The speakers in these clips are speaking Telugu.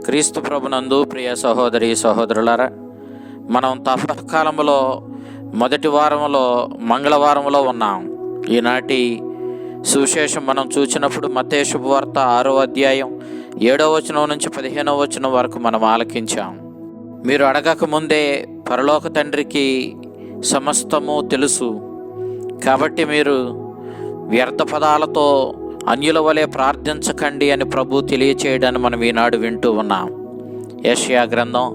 క్రీస్తు ప్రభునందు ప్రియ సహోదరి సహోదరులారా, మనం తపకాలంలో మొదటి వారంలో మంగళవారంలో ఉన్నాం. ఈనాటి సువిశేషం మనం చూసినప్పుడు మత్తయి శుభవార్త 6వ అధ్యాయం 7వ వచనం నుంచి 15వ వచనం వరకు మనం ఆలకించాం. మీరు అడగక ముందే పరలోక తండ్రికి సమస్తము తెలుసు, కాబట్టి మీరు వ్యర్థ పదాలతో అన్యుల వలె ప్రార్థించకండి అని ప్రభు తెలియచేయడాన్ని మనం ఈనాడు వింటూ ఉన్నాం. యెషయా గ్రంథం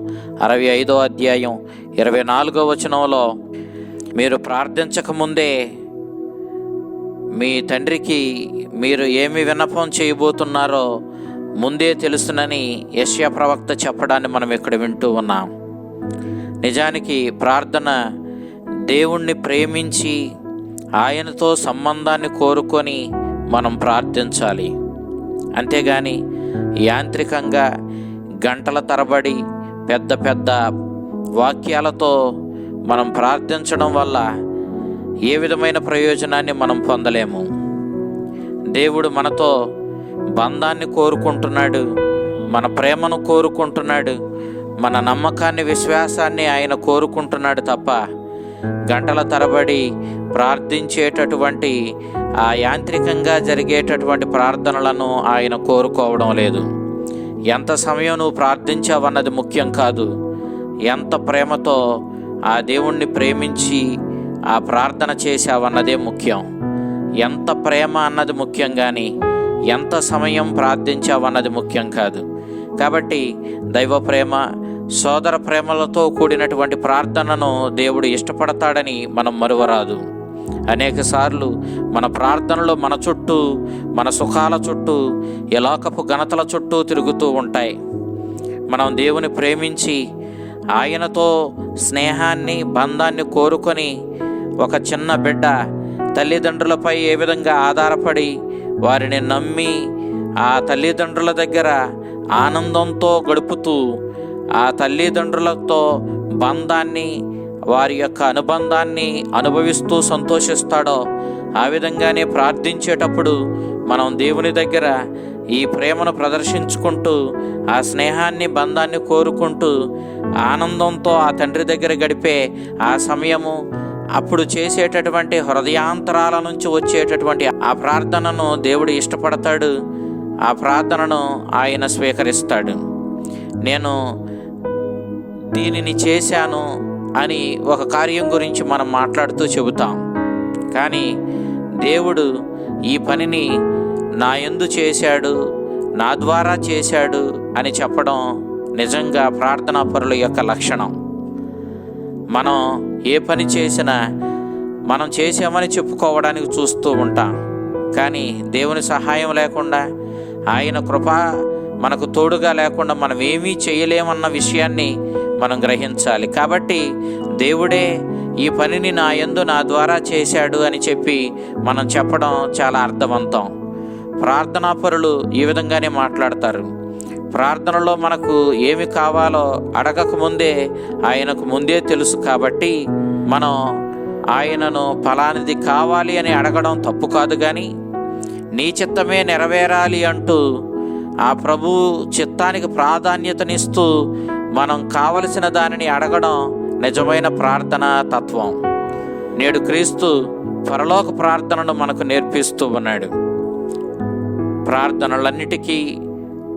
65వ అధ్యాయం 24వ వచనంలో మీరు ప్రార్థించకముందే మీ తండ్రికి మీరు ఏమి విన్నపం చేయబోతున్నారో ముందే తెలుసునని యెషయా ప్రవక్త చెప్పడాన్ని మనం ఇక్కడ వింటూ ఉన్నాం. నిజానికి ప్రార్థన దేవుణ్ణి ప్రేమించి ఆయనతో సంబంధాన్ని కోరుకొని మనం ప్రార్థించాలి. అంతేగాని యాంత్రికంగా గంటల తరబడి పెద్ద పెద్ద వాక్యాలతో మనం ప్రార్థించడం వల్ల ఏ విధమైన ప్రయోజనాన్ని మనం పొందలేము. దేవుడు మనతో బంధాన్ని కోరుకుంటున్నాడు, మన ప్రేమను కోరుకుంటున్నాడు, మన నమ్మకాన్ని విశ్వాసాన్ని ఆయన కోరుకుంటున్నాడు తప్ప గంటల తరబడి ప్రార్థించేటటువంటి ఆ యాంత్రికంగా జరిగేటటువంటి ప్రార్థనలను ఆయన కోరుకోవడం లేదు. ఎంత సమయం నువ్వు ప్రార్థించావన్నది ముఖ్యం కాదు, ఎంత ప్రేమతో ఆ దేవుణ్ణి ప్రేమించి ఆ ప్రార్థన చేశావన్నదే ముఖ్యం. ఎంత ప్రేమ అన్నది ముఖ్యం కానీ ఎంత సమయం ప్రార్థించావన్నది ముఖ్యం కాదు. కాబట్టి దైవ ప్రేమ, సోదర ప్రేమలతో కూడినటువంటి ప్రార్థనను దేవుడు ఇష్టపడతాడని మనం మరువరాదు. అనేక సార్లు మన ప్రార్థనలు మన చుట్టూ, మన సుఖాల చుట్టూ, ఈ లోకపు ఘనతల చుట్టూ తిరుగుతూ ఉంటాయి. మనం దేవుని ప్రేమించి ఆయనతో స్నేహాన్ని, బంధాన్ని కోరుకొని ఒక చిన్న బిడ్డ తల్లిదండ్రులపై ఏ విధంగా ఆధారపడి వారిని నమ్మి ఆ తల్లిదండ్రుల దగ్గర ఆనందంతో గడుపుతూ ఆ తల్లిదండ్రులతో బంధాన్ని, వారి యొక్క అనుబంధాన్ని అనుభవిస్తూ సంతోషిస్తాడో ఆ విధంగానే ప్రార్థించేటప్పుడు మనం దేవుని దగ్గర ఈ ప్రేమను ప్రదర్శించుకుంటూ ఆ స్నేహాన్ని, బంధాన్ని కోరుకుంటూ ఆనందంతో ఆ తండ్రి దగ్గర గడిపే ఆ సమయము, అప్పుడు చేసేటటువంటి హృదయాంతరాల నుంచి వచ్చేటటువంటి ఆ ప్రార్థనను దేవుడు ఇష్టపడతాడు. ఆ ప్రార్థనను ఆయన స్వీకరిస్తాడు. నేను దీనిని చేశాను అని ఒక కార్యం గురించి మనం మాట్లాడుతూ చెబుతాం, కానీ దేవుడు ఈ పనిని నా యందు చేశాడు, నా ద్వారా చేశాడు అని చెప్పడం నిజంగా ప్రార్థనా పరుల యొక్క లక్షణం. మనం ఏ పని చేసినా మనం చేసామని చెప్పుకోవడానికి చూస్తూ ఉంటాం, కానీ దేవుని సహాయం లేకుండా, ఆయన కృప మనకు తోడుగా లేకుండా మనం ఏమీ చేయలేమన్న విషయాన్ని మనం గ్రహించాలి. కాబట్టి దేవుడే ఈ పనిని నా యందు, నా ద్వారా చేశాడు అని చెప్పి మనం చెప్పడం చాలా అర్థవంతం. ప్రార్థనా పరులు ఈ విధంగానే మాట్లాడతారు. ప్రార్థనలో మనకు ఏమి కావాలో అడగకముందే ఆయనకు ముందే తెలుసు. కాబట్టి మనం ఆయనను ఫలానిది కావాలి అని అడగడం తప్పు కాదు, కానీ నీ చిత్తమే నెరవేరాలి అంటూ ఆ ప్రభు చిత్తానికి ప్రాధాన్యతనిస్తూ మనం కావలసిన దానిని అడగడం నిజమైన ప్రార్థనా తత్వం. నేడు క్రీస్తు పరలోక ప్రార్థనను మనకు నేర్పిస్తూ ఉన్నాడు. ప్రార్థనలన్నిటికీ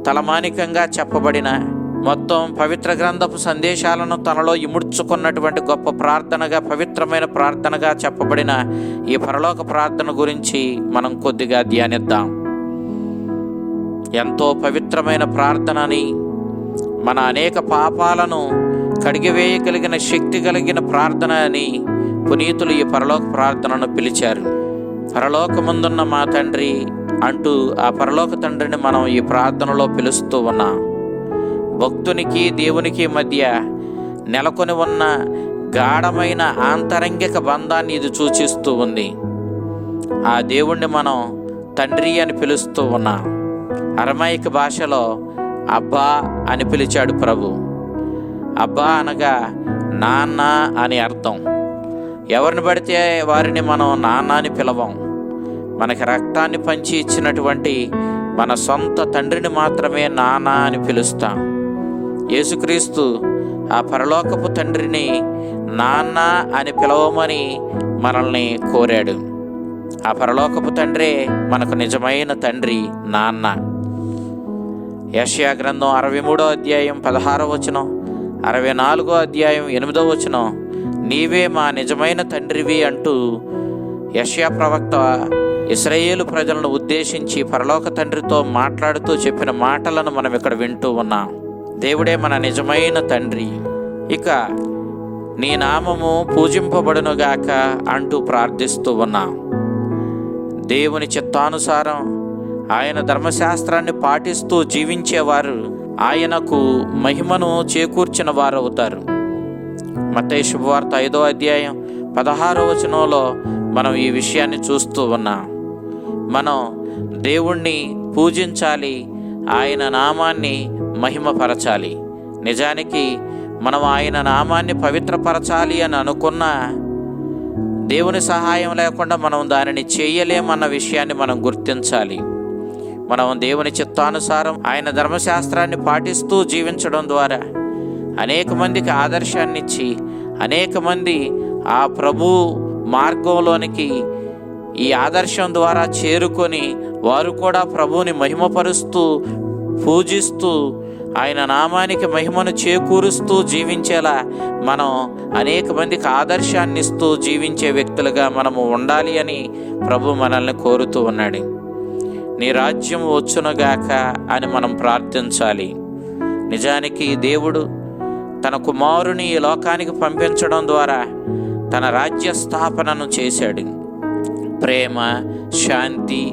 తలమానికంగా చెప్పబడిన, మొత్తం పవిత్ర గ్రంథపు సందేశాలను తనలో ఇముడ్చుకున్నటువంటి గొప్ప ప్రార్థనగా, పవిత్రమైన ప్రార్థనగా చెప్పబడిన ఈ పరలోక ప్రార్థన గురించి మనం కొద్దిగా ధ్యానిద్దాం. ఎంతో పవిత్రమైన ప్రార్థనని, మన అనేక పాపాలను కడిగివేయగలిగిన శక్తి కలిగిన ప్రార్థన అని పునీతులు ఈ పరలోక ప్రార్థనను పిలిచారు. పరలోకమందున్న మా తండ్రి అంటూ ఆ పరలోక తండ్రిని మనం ఈ ప్రార్థనలో పిలుస్తూ ఉన్నాం. భక్తునికి దేవునికి మధ్య నెలకొని ఉన్న గాఢమైన ఆంతరంగిక బంధాన్ని ఇది సూచిస్తూ ఉంది. ఆ దేవుణ్ణి మనం తండ్రి అని పిలుస్తూ ఉన్నాం. అరమాయిక భాషలో అబ్బా అని పిలిచాడు ప్రభు. అబ్బా అనగా నాన్న అని అర్థం. ఎవరిని పడితే వారిని మనం నాన్న అని పిలవం. మనకి రక్తాన్ని పంచి ఇచ్చినటువంటి మన సొంత తండ్రిని మాత్రమే నాన్న అని పిలుస్తాం. యేసుక్రీస్తు ఆ పరలోకపు తండ్రిని నాన్న అని పిలవమని మనల్ని కోరాడు. ఆ పరలోకపు తండ్రే మనకు నిజమైన తండ్రి, నాన్న. యెషయా గ్రంథం 63వ అధ్యాయం 16వ వచనం, 64వ అధ్యాయం 8వ వచనం, నీవే మా నిజమైన తండ్రివి అంటూ యెషయా ప్రవక్త ఇశ్రాయేలు ప్రజలను ఉద్దేశించి పరలోక తండ్రితో మాట్లాడుతూ చెప్పిన మాటలను మనం ఇక్కడ వింటూ ఉన్నాం. దేవుడే మన నిజమైన తండ్రి. ఇక నీ నామము పూజింపబడునుగాక అంటూ ప్రార్థిస్తూ ఉన్నాం. దేవుని చిత్తానుసారం ఆయన ధర్మశాస్త్రాన్ని పాటిస్తూ జీవించేవారు ఆయనకు మహిమను చేకూర్చిన వారు అవుతారు. మత్తయి శుభవార్త 5వ అధ్యాయం 16వ వచనంలో మనం ఈ విషయాన్ని చూస్తూ ఉన్నాం. మనం దేవుణ్ణి పూజించాలి, ఆయన నామాన్ని మహిమపరచాలి. నిజానికి మనం ఆయన నామాన్ని పవిత్రపరచాలి అని అనుకున్నా దేవుని సహాయం లేకుండా మనం దానిని చేయలేమన్న విషయాన్ని మనం గుర్తించాలి. మనం దేవుని చిత్తానుసారం ఆయన ధర్మశాస్త్రాన్ని పాటిస్తూ జీవించడం ద్వారా అనేక మందికి ఆదర్శాన్ని ఇచ్చి అనేక మంది ఆ ప్రభు మార్గంలోనికి ఈ ఆదర్శం ద్వారా చేరుకొని వారు కూడా ప్రభువుని మహిమపరుస్తూ పూజిస్తూ ఆయన నామానికి మహిమను చేకూరుస్తూ జీవించేలా మనం అనేక మందికి ఆదర్శాన్ని ఇస్తూ జీవించే వ్యక్తులుగా మనము ఉండాలి అని ప్రభు మనల్ని కోరుతూ ఉన్నాడు. నీ రాజ్యం వచ్చునుగాక అని మనం ప్రార్థించాలి. నిజానికి దేవుడు తన కుమారుని ఈ లోకానికి పంపించడం ద్వారా తన రాజ్య స్థాపనను చేశాడు. ప్రేమ, శాంతి,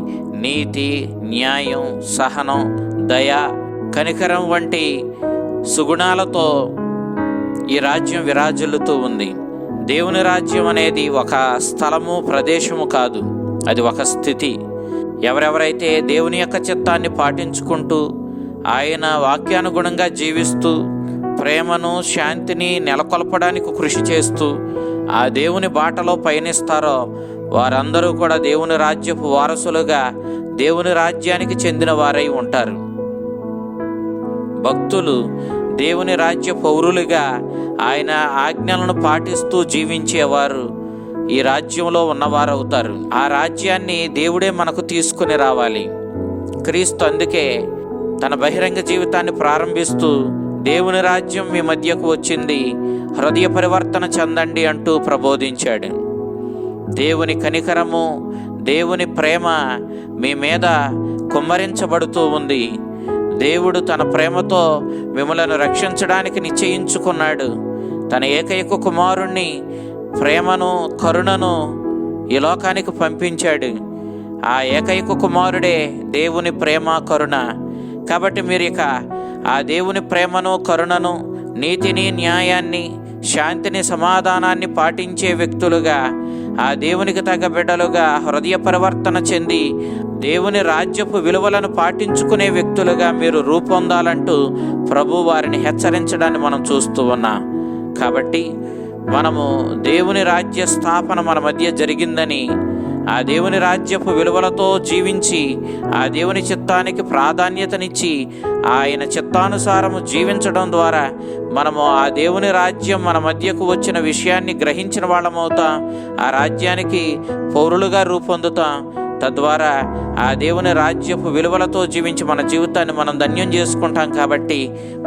నీతి, న్యాయం, సహనం, దయ, కనికరం వంటి సుగుణాలతో ఈ రాజ్యం విరాజిల్లుతూ ఉంది. దేవుని రాజ్యం అనేది ఒక స్థలము, ప్రదేశము కాదు, అది ఒక స్థితి. ఎవరెవరైతే దేవుని యొక్క చిత్తాన్ని పాటించుకుంటూ ఆయన వాక్యానుగుణంగా జీవిస్తూ ప్రేమను, శాంతిని నెలకొల్పడానికి కృషి చేస్తూ ఆ దేవుని బాటలో పయనిస్తారో వారందరూ కూడా దేవుని రాజ్యపు వారసులుగా దేవుని రాజ్యానికి చెందిన వారై ఉంటారు. భక్తులు దేవుని రాజ్య పౌరులుగా ఆయన ఆజ్ఞలను పాటిస్తూ జీవించేవారు ఈ రాజ్యంలో ఉన్నవారవుతారు. ఆ రాజ్యాన్ని దేవుడే మనకు తీసుకుని రావాలి. క్రీస్తు అందుకే తన బహిరంగ జీవితాన్ని ప్రారంభిస్తూ దేవుని రాజ్యం మీ మధ్యకు వచ్చింది, హృదయ పరివర్తన చెందండి అంటూ ప్రబోధించాడు. దేవుని కనికరము, దేవుని ప్రేమ మీ మీద కుమ్మరించబడుతూ ఉంది. దేవుడు తన ప్రేమతో మిమ్మలను రక్షించడానికి నిశ్చయించుకున్నాడు. తన ఏకైక కుమారుణ్ణి ప్రేమను, కరుణను ఈ లోకానికి పంపించాడు. ఆ ఏకైక కుమారుడే దేవుని ప్రేమ, కరుణ. కాబట్టి మీరు ఇక ఆ దేవుని ప్రేమను, కరుణను, నీతిని, న్యాయాన్ని, శాంతిని, సమాధానాన్ని పాటించే వ్యక్తులుగా, ఆ దేవునికి తగ్గ బిడ్డలుగా హృదయ పరివర్తన చెంది దేవుని రాజ్యపు విలువలను పాటించుకునే వ్యక్తులుగా మీరు రూపొందాలంటూ ప్రభు వారిని హెచ్చరించడాన్ని మనం చూస్తూ ఉన్నాం. కాబట్టి మనము దేవుని రాజ్య స్థాపన మన మధ్య జరిగిందని, ఆ దేవుని రాజ్యపు విలువలతో జీవించి ఆ దేవుని చిత్తానికి ప్రాధాన్యతనిచ్చి ఆయన చిత్తానుసారము జీవించడం ద్వారా మనము ఆ దేవుని రాజ్యం మన మధ్యకు వచ్చిన విషయాన్ని గ్రహించిన వాళ్ళమవుతాం. ఆ రాజ్యానికి పౌరులుగా రూపొందుతాం. తద్వారా ఆ దేవుని రాజ్యపు విలువలతో జీవించి మన జీవితాన్ని మనం ధన్యం చేసుకుంటాం. కాబట్టి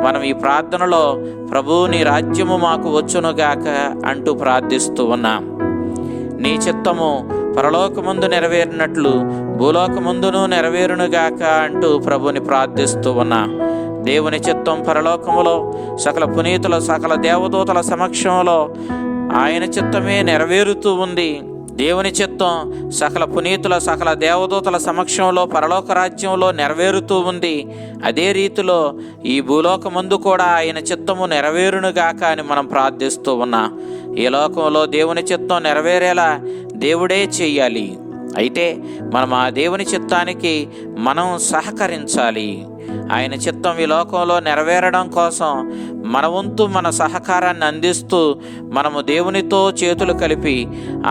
మనం ఈ ప్రార్థనలో ప్రభువు నీ రాజ్యము మాకు వచ్చునుగాక అంటూ ప్రార్థిస్తూ ఉన్నాం. నీ చిత్తము పరలోకమందు నెరవేరినట్లు భూలోకమందును నెరవేరునుగాక అంటూ ప్రభుని ప్రార్థిస్తూ ఉన్నాం. దేవుని చిత్తం పరలోకములో సకల పునీతుల, సకల దేవదూతల సమక్షంలో ఆయన చిత్తమే నెరవేరుతూ ఉంది. దేవుని చిత్తం సకల పునీతుల, సకల దేవదూతల సమక్షంలో పరలోక రాజ్యంలో నెరవేరుతూ ఉంది. అదే రీతిలో ఈ భూలోకమందు కూడా ఆయన చిత్తము నెరవేరునుగాక అని మనం ప్రార్థిస్తూ ఉన్నాం. ఈ లోకంలో దేవుని చిత్తం నెరవేరేలా దేవుడే చెయ్యాలి. అయితే మనం ఆ దేవుని చిత్తానికి మనం సహకరించాలి. ఆయన చిత్తం ఈ లోకంలో నెరవేరడం కోసం మన వంతు మన సహకారాన్ని అందిస్తూ మనము దేవునితో చేతులు కలిపి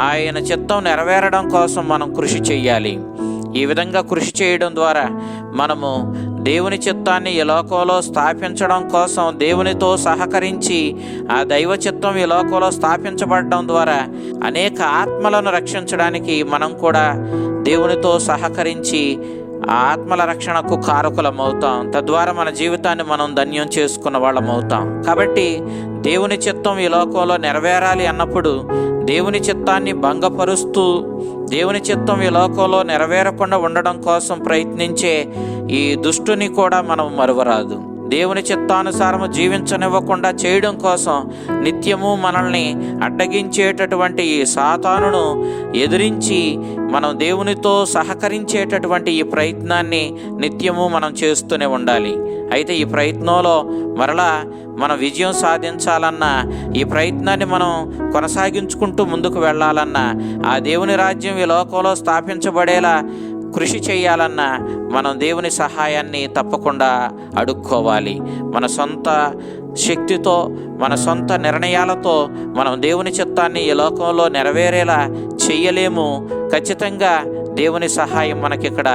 ఆయన చిత్తం నెరవేరడం కోసం మనం కృషి చేయాలి. ఈ విధంగా కృషి చేయడం ద్వారా మనము దేవుని చిత్తాన్ని ఈ లోకంలో స్థాపించడం కోసం దేవునితో సహకరించి ఆ దైవ చిత్తం ఈ లోకంలో స్థాపించబడడం ద్వారా అనేక ఆత్మలను రక్షించడానికి మనం కూడా దేవునితో సహకరించి ఆ ఆత్మల రక్షణకు కారకులం అవుతాం. తద్వారా మన జీవితాన్ని మనం ధన్యం చేసుకున్న వాళ్ళం అవుతాం. కాబట్టి దేవుని చిత్తం ఈ లోకంలో నెరవేరాలి అన్నప్పుడు దేవుని చిత్తాన్ని భంగపరుస్తూ దేవుని చిత్తం ఈ లోకంలో నెరవేరకుండా ఉండడం కోసం ప్రయత్నించే ఈ దుష్టుని కూడా మనం మరువరాదు. దేవుని చిత్తానుసారము జీవించనివ్వకుండా చేయడం కోసం నిత్యము మనల్ని అడ్డగించేటటువంటి ఈ సాతానును ఎదిరించి మనం దేవునితో సహకరించేటటువంటి ఈ ప్రయత్నాన్ని నిత్యము మనం చేస్తూనే ఉండాలి. అయితే ఈ ప్రయత్నంలో మరలా మన విజయం సాధించాలన్నా, ఈ ప్రయత్నాన్ని మనం కొనసాగించుకుంటూ ముందుకు వెళ్ళాలన్నా, ఆ దేవుని రాజ్యం ఈ లోకంలో స్థాపించబడేలా కృషి చేయాలన్నా మనం దేవుని సహాయాన్ని తప్పకుండా అడుక్కోవాలి. మన సొంత శక్తితో, మన సొంత నిర్ణయాలతో మనం దేవుని చిత్తాన్ని ఈ లోకంలో నెరవేరేలా చెయ్యలేము. ఖచ్చితంగా దేవుని సహాయం మనకిక్కడ,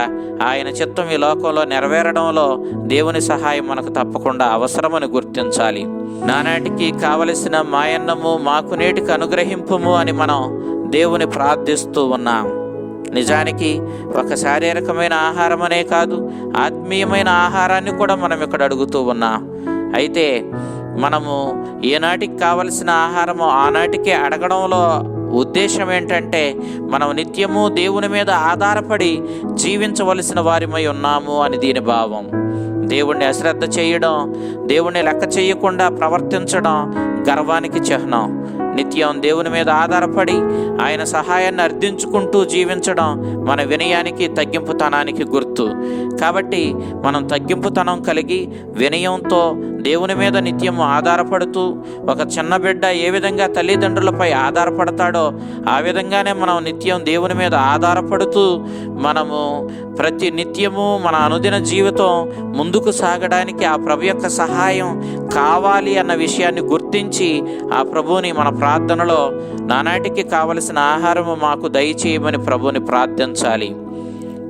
ఆయన చిత్తం ఈ లోకంలో నెరవేరడంలో దేవుని సహాయం మనకు తప్పకుండా అవసరమని గుర్తించాలి. నానాటికి కావలసిన మాయన్నము మాకు నేటికి అనుగ్రహింపుము అని మనం దేవుని ప్రార్థిస్తూ ఉన్నాం. నిజానికి ఒక శారీరకమైన ఆహారం అనే కాదు, ఆత్మీయమైన ఆహారాన్ని కూడా మనం ఇక్కడ అడుగుతూ ఉన్నాం. అయితే మనము ఏనాటికి కావలసిన ఆహారము ఆనాటికే అడగడంలో ఉద్దేశం ఏంటంటే, మనం నిత్యము దేవుని మీద ఆధారపడి జీవించవలసిన వారిమై ఉన్నాము అని దీని భావం. దేవుణ్ణి అశ్రద్ధ చేయడం, దేవుణ్ణి లెక్క చేయకుండా ప్రవర్తించడం గర్వానికి చిహ్నం. నిత్యం దేవుని మీద ఆధారపడి ఆయన సహాయాన్ని అర్థించుకుంటూ జీవించడం మన వినయానికి, తగ్గింపుతనానికి గుర్తు. కాబట్టి మనం తగ్గింపుతనం కలిగి వినయంతో దేవుని మీద నిత్యము ఆధారపడుతూ, ఒక చిన్న బిడ్డ ఏ విధంగా తల్లిదండ్రులపై ఆధారపడతాడో ఆ విధంగానే మనం నిత్యం దేవుని మీద ఆధారపడుతూ మనము ప్రతి నిత్యము మన అనుదిన జీవితం ముందుకు సాగడానికి ఆ ప్రభు యొక్క సహాయం కావాలి అన్న విషయాన్ని గుర్తించి ఆ ప్రభువుని మన ప్రార్థనలో నానాటికి కావలసిన ఆహారము మాకు దయచేయమని ప్రభువుని ప్రార్థించాలి.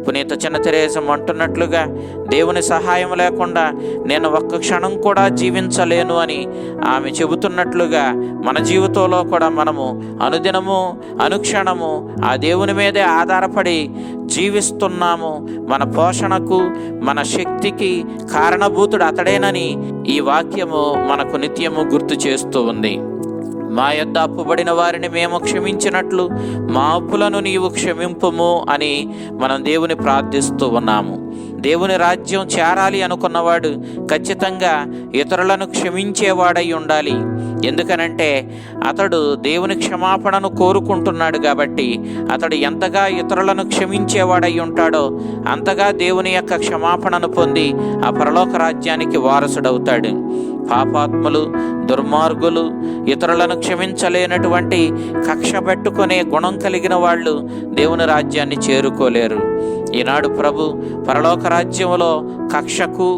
పునీత చిన్న తెరేసమ్మ అంటున్నట్లుగా, దేవుని సహాయం లేకుండా నేను ఒక్క క్షణం కూడా జీవించలేను అని ఆమె చెబుతున్నట్లుగా మన జీవితంలో కూడా మనము అనుదినము, అనుక్షణము ఆ దేవుని మీదే ఆధారపడి జీవిస్తున్నాము. మన పోషణకు, మన శక్తికి కారణభూతుడు అతడేనని ఈ వాక్యము మనకు నిత్యము గుర్తు చేస్తూ ఉంది. మా యొద్ద అప్పుబడిన వారిని మేము క్షమించినట్లు మా అప్పులను నీవు క్షమింపుము అని మనం దేవుని ప్రార్థిస్తూ ఉన్నాము. దేవుని రాజ్యం చేరాలి అనుకున్నవాడు ఖచ్చితంగా ఇతరులను క్షమించేవాడై ఉండాలి. ఎందుకనంటే అతడు దేవుని క్షమాపణను కోరుకుంటున్నాడు కాబట్టి, అతడు ఎంతగా ఇతరులను క్షమించేవాడై ఉంటాడో అంతగా దేవుని యొక్క క్షమాపణను పొంది ఆ పరలోక రాజ్యానికి వారసుడవుతాడు. పాపాత్ములు, దుర్మార్గులు, ఇతరులను క్షమించలేనటువంటి కక్ష పెట్టుకునే గుణం కలిగిన వాళ్ళు దేవుని రాజ్యాన్ని చేరుకోలేరు. ఈనాడు ప్రభు పరలోక రాజ్యంలో కక్షకు,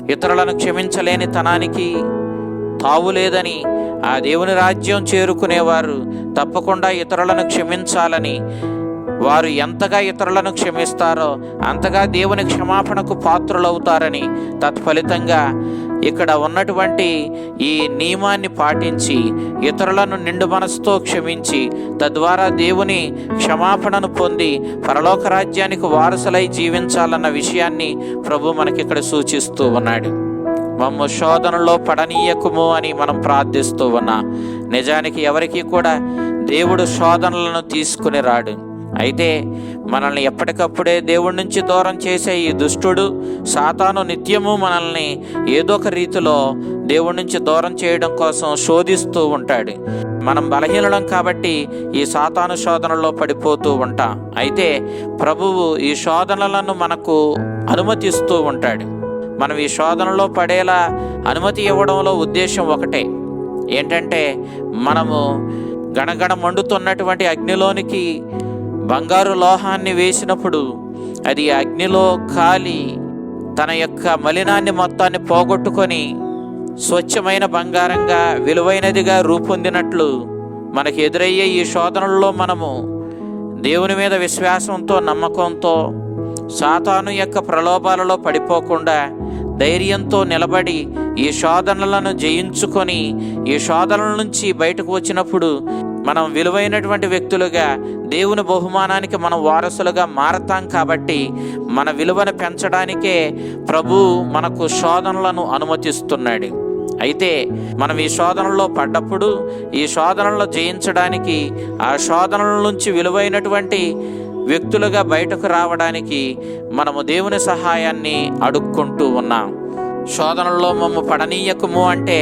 ఇతరులను క్షమించలేని తనానికి తావులేదని, ఆ దేవుని రాజ్యం చేరుకునేవారు తప్పకుండా ఇతరులను క్షమించాలని, వారు ఎంతగా ఇతరులను క్షమిస్తారో అంతగా దేవుని క్షమాపణకు పాత్రులవుతారని, తత్ఫలితంగా ఇక్కడ ఉన్నటువంటి ఈ నియమాన్ని పాటించి ఇతరులను నిండు మనసుతో క్షమించి తద్వారా దేవుని క్షమాపణను పొంది పరలోక రాజ్యానికి వారసులై జీవించాలన్న విషయాన్ని ప్రభు మనకిక్కడ సూచిస్తూ ఉన్నాడు. మమ్ము శోధనలో పడనీయకుము అని మనం ప్రార్థిస్తూ ఉన్నాం. నిజానికి ఎవరికి కూడా దేవుడు శోధనలను తీసుకుని రాడు. అయితే మనల్ని ఎప్పటికప్పుడే దేవుడి నుంచి దూరం చేసే ఈ దుష్టుడు సాతాను నిత్యము మనల్ని ఏదో ఒక రీతిలో దేవుడి నుంచి దూరం చేయడం కోసం శోధిస్తూ ఉంటాడు. మనం బలహీనం కాబట్టి ఈ సాతాను శోధనలో పడిపోతూ ఉంటాం. అయితే ప్రభువు ఈ శోధనలను మనకు అనుమతిస్తూ ఉంటాడు. మనం ఈ శోధనలో పడేలా అనుమతి ఇవ్వడంలో ఉద్దేశం ఒకటే, ఏంటంటే మనము గణగణ మండుతున్నటువంటి అగ్నిలోనికి బంగారు లోహాన్ని వేసినప్పుడు అది అగ్నిలో కాలి తన యొక్క మలినాన్ని మొత్తాన్ని పోగొట్టుకొని స్వచ్ఛమైన బంగారంగా, విలువైనదిగా రూపొందినట్లు మనకి ఎదురయ్యే ఈ శోధనల్లో మనము దేవుని మీద విశ్వాసంతో, నమ్మకంతో సాతాను యొక్క ప్రలోభాలలో పడిపోకుండా ధైర్యంతో నిలబడి ఈ శోధనలను జయించుకొని ఈ శోధనల నుంచి బయటకు వచ్చినప్పుడు మనం విలువైనటువంటి వ్యక్తులుగా దేవుని బహుమానానికి మనం వారసులుగా మారతాం. కాబట్టి మన విలువను పెంచడానికే ప్రభు మనకు శోధనలను అనుమతిస్తున్నాడు. అయితే మనం ఈ శోధనలో పడ్డప్పుడు ఈ శోధనలో జయించడానికి, ఆ శోధనల నుంచి విలువైనటువంటి వ్యక్తులుగా బయటకు రావడానికి మనము దేవుని సహాయాన్ని అడుక్కుంటూ ఉన్నాం. శోధనల్లో మమ్ము పడనీయకము అంటే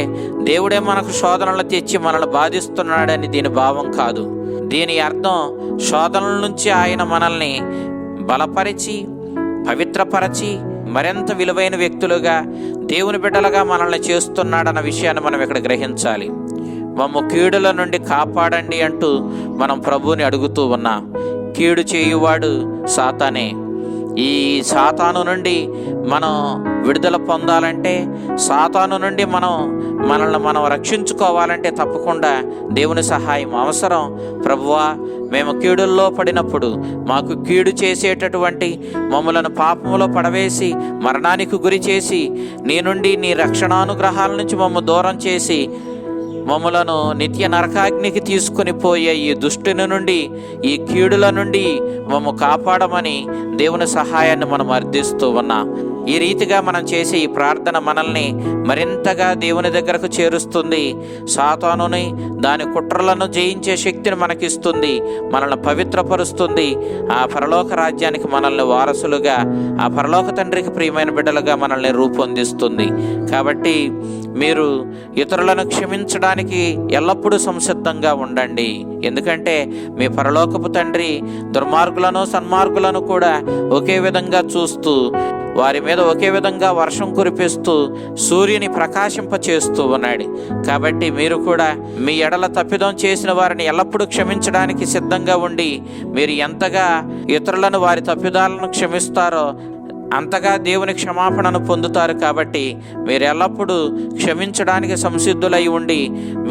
దేవుడే మనకు శోధనలు తెచ్చి మనల్ని బాధిస్తున్నాడని దీని భావం కాదు. దీని అర్థం శోధనల నుంచి ఆయన మనల్ని బలపరిచి పవిత్రపరచి మరింత విలువైన వ్యక్తులుగా దేవుని బిడ్డలుగా మనల్ని చేస్తున్నాడన్న విషయాన్ని మనం ఇక్కడ గ్రహించాలి. మమ్ము కీడుల నుండి కాపాడండి అంటూ మనం ప్రభువుని అడుగుతూ ఉన్నాం. కీడు చేయువాడు సాతానే. ఈ సాతాను నుండి మనం విడుదల పొందాలంటే, సాతాను నుండి మనల్ని మనం రక్షించుకోవాలంటే తప్పకుండా దేవుని సహాయం అవసరం. ప్రభువా, మేము కీడుల్లో పడినప్పుడు మాకు కీడు చేసేటటువంటి మమ్మలను పాపములో పడవేసి మరణానికి గురి చేసి నీ నుండి నీ రక్షణానుగ్రహాల నుంచి మమ్మ దూరం చేసి మమ్మలను నిత్య నరకాగ్నికి తీసుకుని పోయే ఈ దుష్టుని నుండి, ఈ కీడుల నుండి మమ్మ కాపాడమని దేవుని సహాయాన్ని మనం అర్థిస్తూ ఉన్నాం. ఈ రీతిగా మనం చేసే ఈ ప్రార్థన మనల్ని మరింతగా దేవుని దగ్గరకు చేరుస్తుంది. సాతానుని దాని కుట్రలను జయించే శక్తిని మనకిస్తుంది, మనల్ని పవిత్రపరుస్తుంది. ఆ పరలోక రాజ్యానికి మనల్ని వారసులుగా, ఆ పరలోక తండ్రికి ప్రియమైన బిడ్డలుగా మనల్ని రూపొందిస్తుంది. కాబట్టి మీరు ఇతరులను క్షమించడానికి ఎల్లప్పుడూ సంసిద్ధంగా ఉండండి. ఎందుకంటే మీ పరలోకపు తండ్రి దుర్మార్గులను సన్మార్గులను కూడా ఒకే విధంగా చూస్తూ, వారి మీద ఒకే విధంగా వర్షం కురిపిస్తూ సూర్యుని ప్రకాశింపచేస్తూ ఉన్నాడు. కాబట్టి మీరు కూడా మీ ఎడల తప్పిదం చేసిన వారిని ఎల్లప్పుడూ క్షమించడానికి సిద్ధంగా ఉండి, మీరు ఎంతగా ఇతరులను వారి తప్పిదాలను క్షమిస్తారో అంతగా దేవుని క్షమాపణను పొందుతారు. కాబట్టి మీరు ఎల్లప్పుడూ క్షమించడానికి సంసిద్ధులై ఉండి,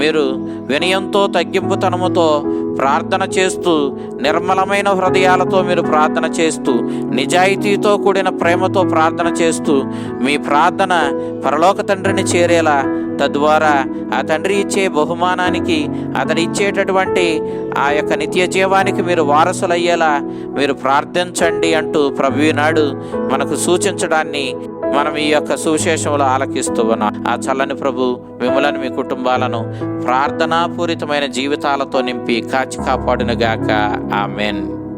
మీరు వినయంతో తగ్గింపుతనముతో ప్రార్థన చేస్తూ, నిర్మలమైన హృదయాలతో మీరు ప్రార్థన చేస్తూ, నిజాయితీతో కూడిన ప్రేమతో ప్రార్థన చేస్తూ మీ ప్రార్థన పరలోక తండ్రిని చేరేలా, తద్వారా ఆ తండ్రి ఇచ్చే బహుమానానికి, అతడు ఇచ్చేటటువంటి ఆ యొక్క నిత్య జీవానికి మీరు వారసులయ్యేలా మీరు ప్రార్థించండి అంటూ ప్రభువు నాడు మనకు సూచించడాన్ని మనం ఈ యొక్క సువిశేషంలో ఆలకిస్తూ ఉన్నాం. ఆ చల్లని ప్రభు మిమ్మలను, మీ కుటుంబాలను ప్రార్థనాపూరితమైన జీవితాలతో నింపి కాచి కాపాడునుగాక. ఆమెన్.